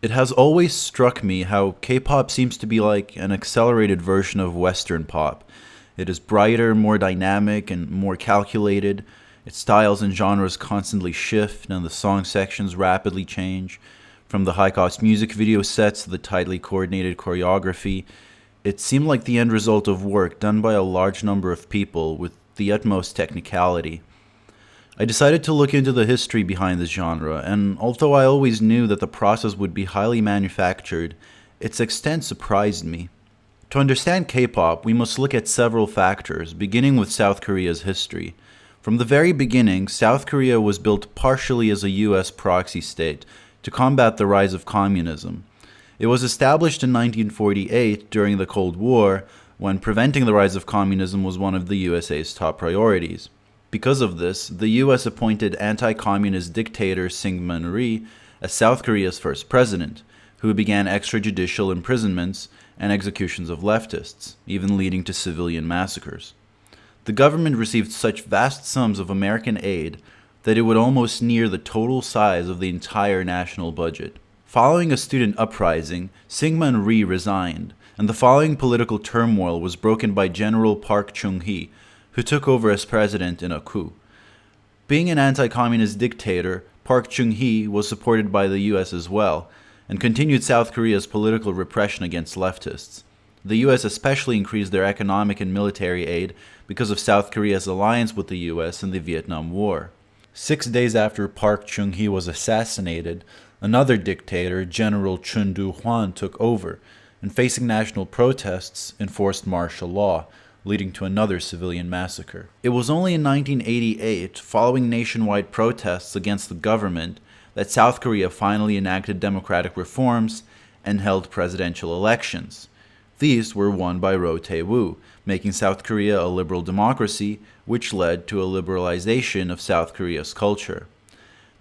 It has always struck me how K-pop seems to be like an accelerated version of Western pop. It is brighter, more dynamic, and more calculated. Its styles and genres constantly shift, and the song sections rapidly change. From the high-cost music video sets to the tightly coordinated choreography, it seemed like the end result of work done by a large number of people with the utmost technicality. I decided to look into the history behind this genre, and although I always knew that the process would be highly manufactured, its extent surprised me. To understand K-pop, we must look at several factors, beginning with South Korea's history. From the very beginning, South Korea was built partially as a US proxy state to combat the rise of communism. It was established in 1948 during the Cold War, when preventing the rise of communism was one of the USA's top priorities. Because of this, the US appointed anti-communist dictator Syngman Rhee as South Korea's first president, who began extrajudicial imprisonments and executions of leftists, even leading to civilian massacres. The government received such vast sums of American aid that it would almost near the total size of the entire national budget. Following a student uprising, Syngman Rhee resigned, and the following political turmoil was broken by General Park Chung-hee, who took over as president in a coup. Being an anti-communist dictator, Park Chung-hee was supported by the US as well, and continued South Korea's political repression against leftists. The US especially increased their economic and military aid because of South Korea's alliance with the US in the Vietnam War. 6 days after Park Chung-hee was assassinated, another dictator, General Chun Do-hwan, took over, and facing national protests, enforced martial law, leading to another civilian massacre. It was only in 1988, following nationwide protests against the government, that South Korea finally enacted democratic reforms and held presidential elections. These were won by Roh Tae-woo, making South Korea a liberal democracy, which led to a liberalization of South Korea's culture.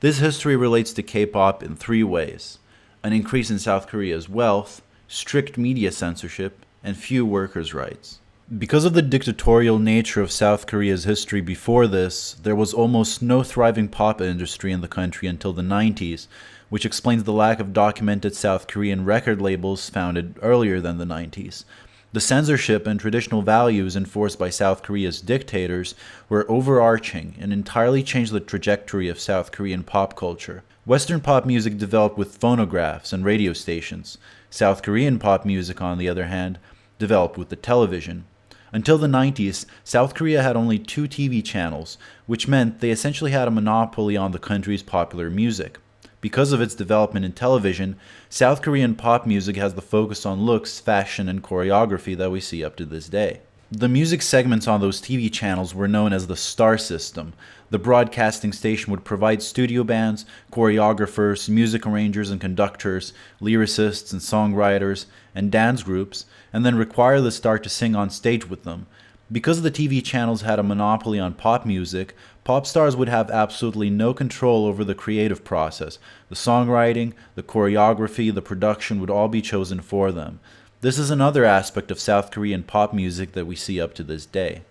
This history relates to K-pop in three ways: an increase in South Korea's wealth, strict media censorship, and few workers' rights. Because of the dictatorial nature of South Korea's history before this, there was almost no thriving pop industry in the country until the 90s, which explains the lack of documented South Korean record labels founded earlier than the 90s. The censorship and traditional values enforced by South Korea's dictators were overarching and entirely changed the trajectory of South Korean pop culture. Western pop music developed with phonographs and radio stations. South Korean pop music, on the other hand, developed with the television. Until the 90s, South Korea had only 2 TV channels, which meant they essentially had a monopoly on the country's popular music. Because of its development in television, South Korean pop music has the focus on looks, fashion, and choreography that we see up to this day. The music segments on those TV channels were known as the star system. The broadcasting station would provide studio bands, choreographers, music arrangers and conductors, lyricists and songwriters, and dance groups, and then require the star to sing on stage with them. Because the TV channels had a monopoly on pop music, pop stars would have absolutely no control over the creative process. The songwriting, the choreography, the production would all be chosen for them. This is another aspect of South Korean pop music that we see up to this day.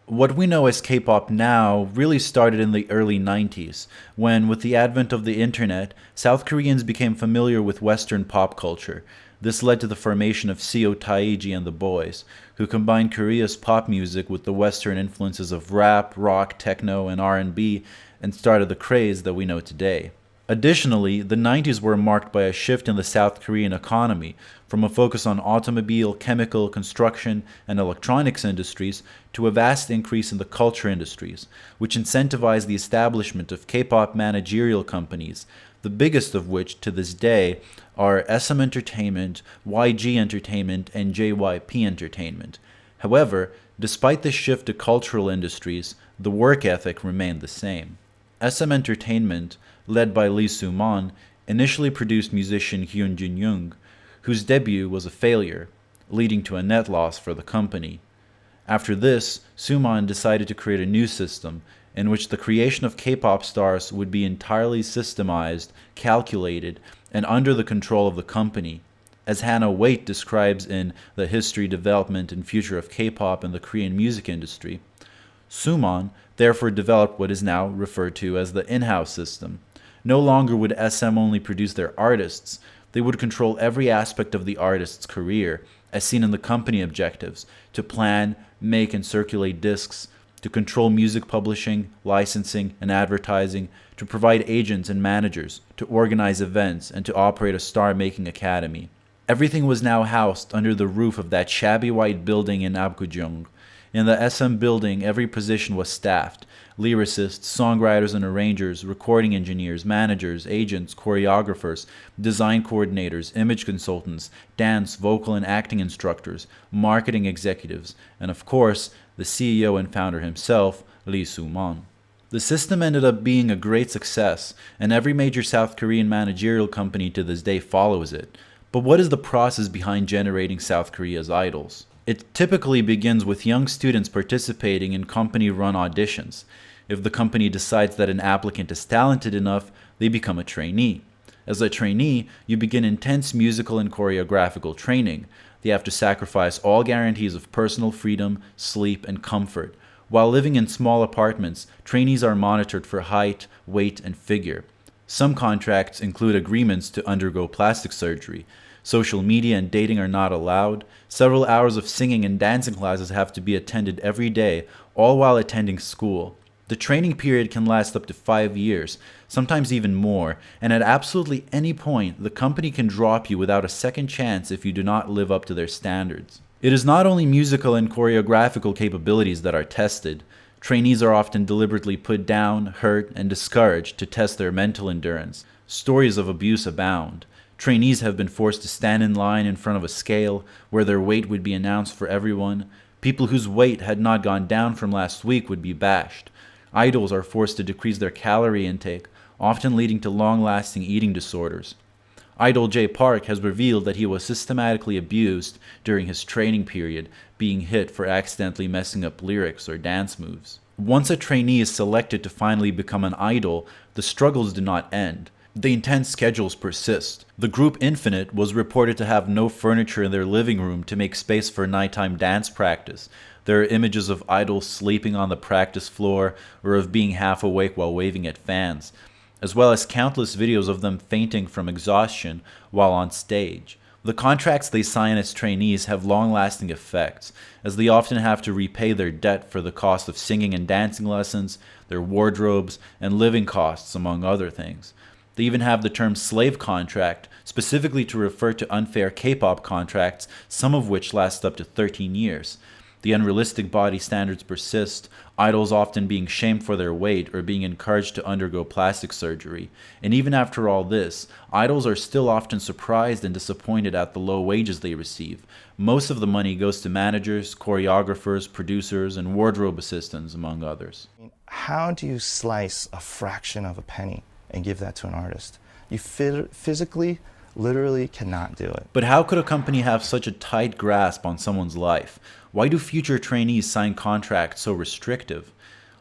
What we know as K-pop now really started in the early 90s, when, with the advent of the internet, South Koreans became familiar with Western pop culture. This led to the formation of Seo Taiji and the Boys, who combined Korea's pop music with the Western influences of rap, rock, techno, and R&B, and started the craze that we know today. Additionally, the 90s were marked by a shift in the South Korean economy, from a focus on automobile, chemical, construction, and electronics industries to a vast increase in the culture industries, which incentivized the establishment of K-pop managerial companies, the biggest of which to this day are SM Entertainment, YG Entertainment, and JYP Entertainment. However, despite this shift to cultural industries, the work ethic remained the same. SM Entertainment, led by Lee Soo-man, initially produced musician Hyun Jin-young, whose debut was a failure, leading to a net loss for the company. After this, Soo-man decided to create a new system in which the creation of K-pop stars would be entirely systemized, calculated, and under the control of the company. As Hannah Waite describes in The History, Development, and Future of K-pop in the Korean Music Industry, Soo-man therefore developed what is now referred to as the in-house system. No longer would SM only produce their artists, They would control every aspect of the artist's career, as seen in the company objectives, to plan, make, and circulate discs, to control music publishing, licensing, and advertising, to provide agents and managers, to organize events, and to operate a star-making academy. Everything was now housed under the roof of that shabby white building in Apgujeong. In the SM building, every position was staffed. Lyricists, songwriters and arrangers, recording engineers, managers, agents, choreographers, design coordinators, image consultants, dance, vocal and acting instructors, marketing executives, and of course, the CEO and founder himself, soo-man. The system ended up being a great success, and every major South Korean managerial company to this day follows it. But what is the process behind generating South Korea's idols? It typically begins with young students participating in company-run auditions. If the company decides that an applicant is talented enough, they become a trainee. As a trainee, you begin intense musical and choreographical training. They have to sacrifice all guarantees of personal freedom, sleep, and comfort. While living in small apartments, trainees are monitored for height, weight, and figure. Some contracts include agreements to undergo plastic surgery. Social media and dating are not allowed. Several hours of singing and dancing classes have to be attended every day, all while attending school. The training period can last up to 5 years, sometimes even more, and at absolutely any point, the company can drop you without a second chance if you do not live up to their standards. It is not only musical and choreographical capabilities that are tested. Trainees are often deliberately put down, hurt, and discouraged to test their mental endurance. Stories of abuse abound. Trainees have been forced to stand in line in front of a scale where their weight would be announced for everyone. People whose weight had not gone down from last week would be bashed. Idols are forced to decrease their calorie intake, often leading to long-lasting eating disorders. Idol J Park has revealed that he was systematically abused during his training period, being hit for accidentally messing up lyrics or dance moves. Once a trainee is selected to finally become an idol, the struggles do not end. The intense schedules persist. The group Infinite was reported to have no furniture in their living room to make space for nighttime dance practice. There are images of idols sleeping on the practice floor or of being half awake while waving at fans, as well as countless videos of them fainting from exhaustion while on stage. The contracts they sign as trainees have long-lasting effects, as they often have to repay their debt for the cost of singing and dancing lessons, their wardrobes, and living costs, among other things. They even have the term slave contract, specifically to refer to unfair K-pop contracts, some of which last up to 13 years. The unrealistic body standards persist, idols often being shamed for their weight or being encouraged to undergo plastic surgery. And even after all this, idols are still often surprised and disappointed at the low wages they receive. Most of the money goes to managers, choreographers, producers, and wardrobe assistants, among others. How do you slice a fraction of a penny and give that to an artist? You physically, literally cannot do it. But how could a company have such a tight grasp on someone's life? Why do future trainees sign contracts so restrictive?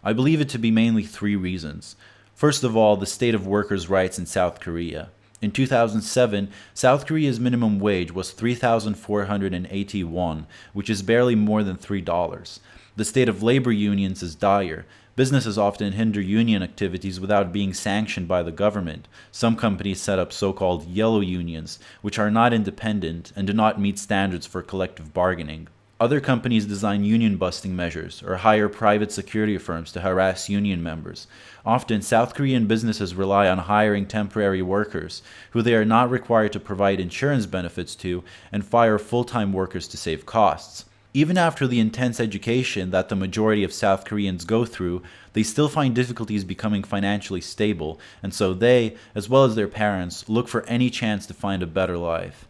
I believe it to be mainly 3 reasons. First of all, the state of workers' rights in South Korea. In 2007, South Korea's minimum wage was 3,480 won, which is barely more than $3. The state of labor unions is dire. Businesses often hinder union activities without being sanctioned by the government. Some companies set up so-called yellow unions, which are not independent and do not meet standards for collective bargaining. Other companies design union-busting measures or hire private security firms to harass union members. Often, South Korean businesses rely on hiring temporary workers, who they are not required to provide insurance benefits to, and fire full-time workers to save costs. Even after the intense education that the majority of South Koreans go through, they still find difficulties becoming financially stable, and so they, as well as their parents, look for any chance to find a better life.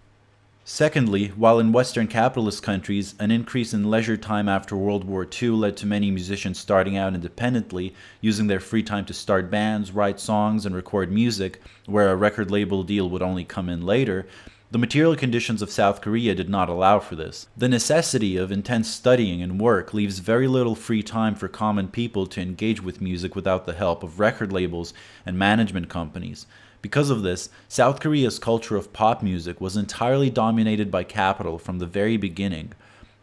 Secondly, while in Western capitalist countries, an increase in leisure time after World War II led to many musicians starting out independently, using their free time to start bands, write songs, and record music, where a record label deal would only come in later, the material conditions of South Korea did not allow for this. The necessity of intense studying and work leaves very little free time for common people to engage with music without the help of record labels and management companies. Because of this, South Korea's culture of pop music was entirely dominated by capital from the very beginning.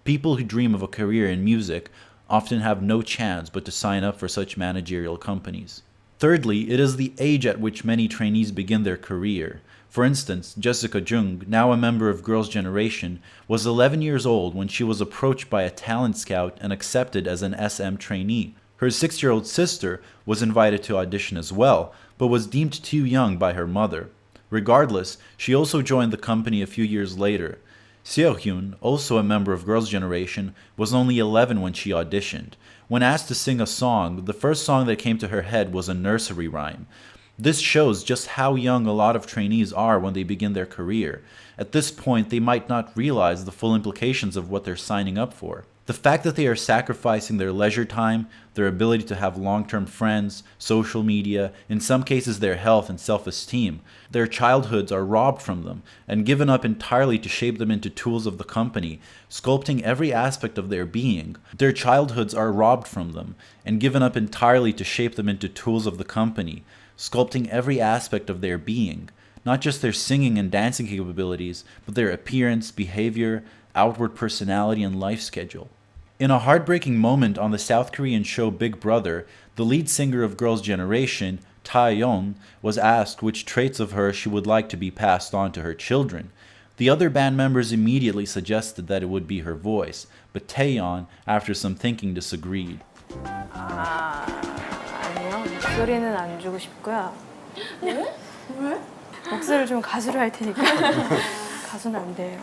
People who dream of a career in music often have no chance but to sign up for such managerial companies. Thirdly, it is the age at which many trainees begin their career. For instance, Jessica Jung, now a member of Girls' Generation, was 11 years old when she was approached by a talent scout and accepted as an SM trainee. Her 6-year-old sister was invited to audition as well, but was deemed too young by her mother. Regardless, she also joined the company a few years later. Seo-hyun, also a member of Girls' Generation, was only 11 when she auditioned. When asked to sing a song, the first song that came to her head was a nursery rhyme. This shows just how young a lot of trainees are when they begin their career. At this point, they might not realize the full implications of what they're signing up for. The fact that they are sacrificing their leisure time, their ability to have long-term friends, social media, in some cases their health and self-esteem, their childhoods are robbed from them and given up entirely to shape them into tools of the company, sculpting every aspect of their being. Their childhoods are robbed from them and given up entirely to shape them into tools of the company, sculpting every aspect of their being, not just their singing and dancing capabilities, but their appearance, behavior, outward personality, and life schedule. In a heartbreaking moment on the South Korean show Big Brother, the lead singer of Girls' Generation, Taeyeon, was asked which traits of her she would like to be passed on to her children. The other band members immediately suggested that it would be her voice, but Taeyeon, after some thinking, disagreed. 아니요. 목소리는 안 주고 싶고요. 네? 왜? 목소리를 좀 가수로 할 테니까. 가수는 안 돼요.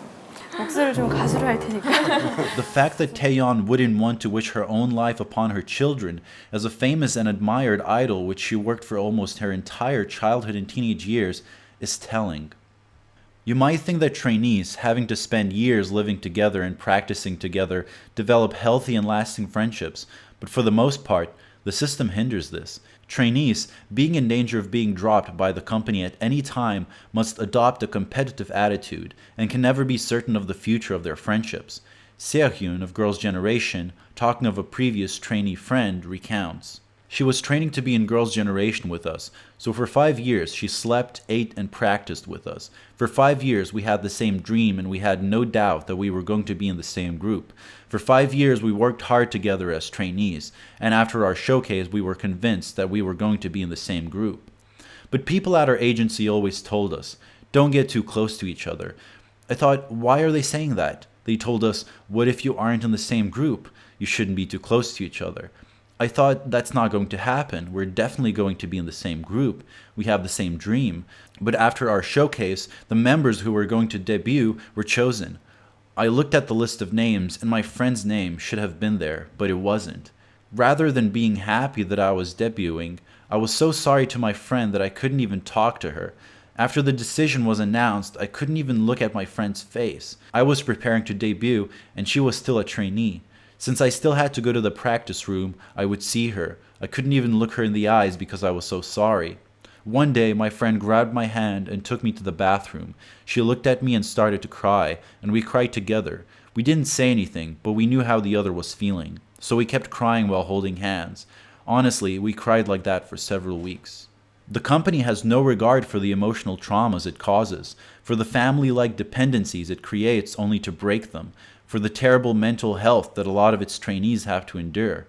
목소리를 좀 가수로 할 테니까. The fact that Taeyeon wouldn't want to wish her own life upon her children as a famous and admired idol which she worked for almost her entire childhood and teenage years is telling. You might think that trainees, having to spend years living together and practicing together, develop healthy and lasting friendships, but for the most part, the system hinders this. Trainees, being in danger of being dropped by the company at any time, must adopt a competitive attitude and can never be certain of the future of their friendships. Seo-hyun of Girls' Generation, talking of a previous trainee friend, recounts. She was training to be in Girls' Generation with us, so for 5 years she slept, ate, and practiced with us. For 5 years we had the same dream and we had no doubt that we were going to be in the same group. For 5 years we worked hard together as trainees, and after our showcase we were convinced that we were going to be in the same group. But people at our agency always told us, don't get too close to each other. I thought, why are they saying that? They told us, what if you aren't in the same group? You shouldn't be too close to each other. I thought that's not going to happen. We're definitely going to be in the same group. We have the same dream. But after our showcase, the members who were going to debut were chosen. I looked at the list of names and my friend's name should have been there, but it wasn't. Rather than being happy that I was debuting, I was so sorry to my friend that I couldn't even talk to her. After the decision was announced, I couldn't even look at my friend's face. I was preparing to debut and she was still a trainee. Since I still had to go to the practice room, I would see her. I couldn't even look her in the eyes because I was so sorry. One day, my friend grabbed my hand and took me to the bathroom. She looked at me and started to cry, and we cried together. We didn't say anything, but we knew how the other was feeling. So we kept crying while holding hands. Honestly, we cried like that for several weeks. The company has no regard for the emotional traumas it causes, for the family-like dependencies it creates only to break them, for the terrible mental health that a lot of its trainees have to endure.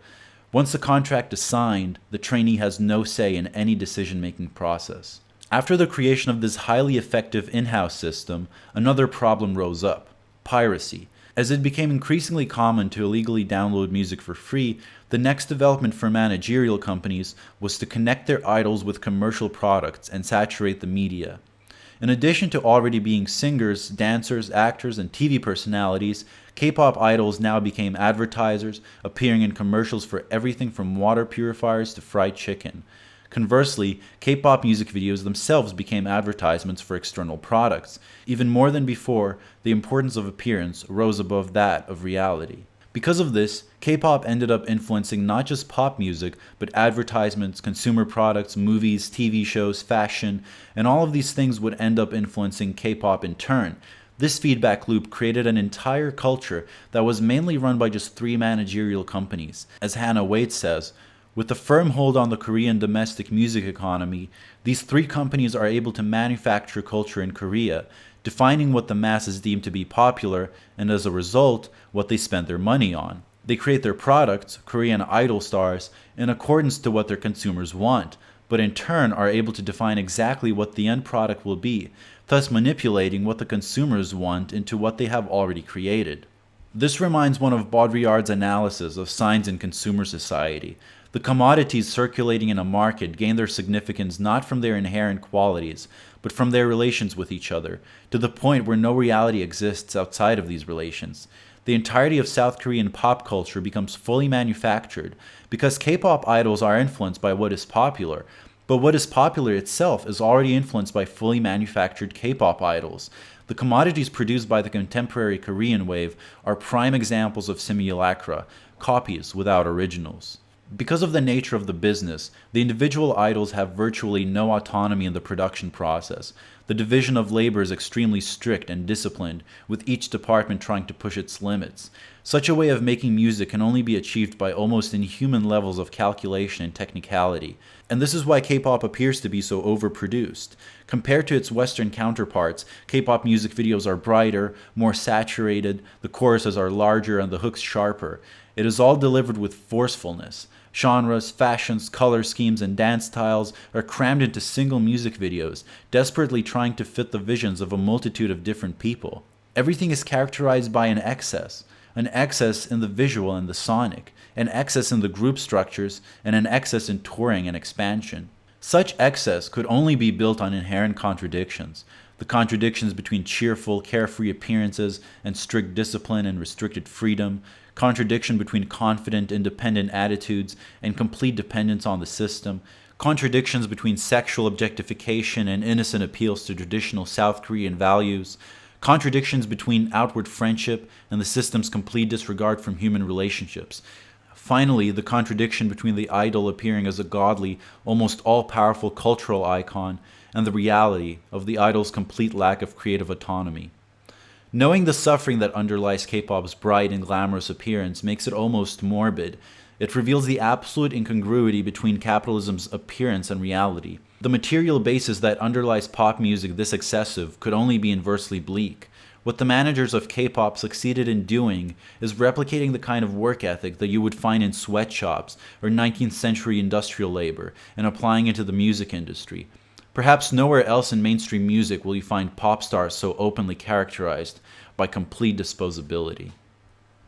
Once the contract is signed, the trainee has no say in any decision-making process. After the creation of this highly effective in-house system, another problem rose up: piracy. As it became increasingly common to illegally download music for free, the next development for managerial companies was to connect their idols with commercial products and saturate the media. In addition to already being singers, dancers, actors, and TV personalities, K-pop idols now became advertisers, appearing in commercials for everything from water purifiers to fried chicken. Conversely, K-pop music videos themselves became advertisements for external products. Even more than before, the importance of appearance rose above that of reality. Because of this, K-pop ended up influencing not just pop music, but advertisements, consumer products, movies, TV shows, fashion, and all of these things would end up influencing K-pop in turn. This feedback loop created an entire culture that was mainly run by just 3 managerial companies. As Hannah Wade says, with a firm hold on the Korean domestic music economy, these 3 companies are able to manufacture culture in Korea, defining what the masses deem to be popular, and as a result, what they spend their money on. They create their products, Korean idol stars, in accordance to what their consumers want, but in turn are able to define exactly what the end product will be, thus manipulating what the consumers want into what they have already created. This reminds one of Baudrillard's analysis of signs in consumer society. The commodities circulating in a market gain their significance not from their inherent qualities, but from their relations with each other, to the point where no reality exists outside of these relations. The entirety of South Korean pop culture becomes fully manufactured because K-pop idols are influenced by what is popular, but what is popular itself is already influenced by fully manufactured K-pop idols. The commodities produced by the contemporary Korean wave are prime examples of simulacra, copies without originals. Because of the nature of the business, the individual idols have virtually no autonomy in the production process. The division of labor is extremely strict and disciplined, with each department trying to push its limits. Such a way of making music can only be achieved by almost inhuman levels of calculation and technicality, and this is why K-pop appears to be so overproduced. Compared to its Western counterparts, K-pop music videos are brighter, more saturated, the choruses are larger and the hooks sharper. It is all delivered with forcefulness. Genres, fashions, color schemes, and dance styles are crammed into single music videos, desperately trying to fit the visions of a multitude of different people. Everything is characterized by an excess in the visual and the sonic, an excess in the group structures, and an excess in touring and expansion. Such excess could only be built on inherent contradictions. The contradictions between cheerful, carefree appearances and strict discipline and restricted freedom, contradiction between confident, independent attitudes and complete dependence on the system, contradictions between sexual objectification and innocent appeals to traditional South Korean values, contradictions between outward friendship and the system's complete disregard from human relationships. Finally, the contradiction between the idol appearing as a godly, almost all-powerful cultural icon and the reality of the idol's complete lack of creative autonomy. Knowing the suffering that underlies K-pop's bright and glamorous appearance makes it almost morbid. It reveals the absolute incongruity between capitalism's appearance and reality. The material basis that underlies pop music this excessive could only be inversely bleak. What the managers of K-pop succeeded in doing is replicating the kind of work ethic that you would find in sweatshops or 19th century industrial labor and applying it to the music industry. Perhaps nowhere else in mainstream music will you find pop stars so openly characterized by complete disposability.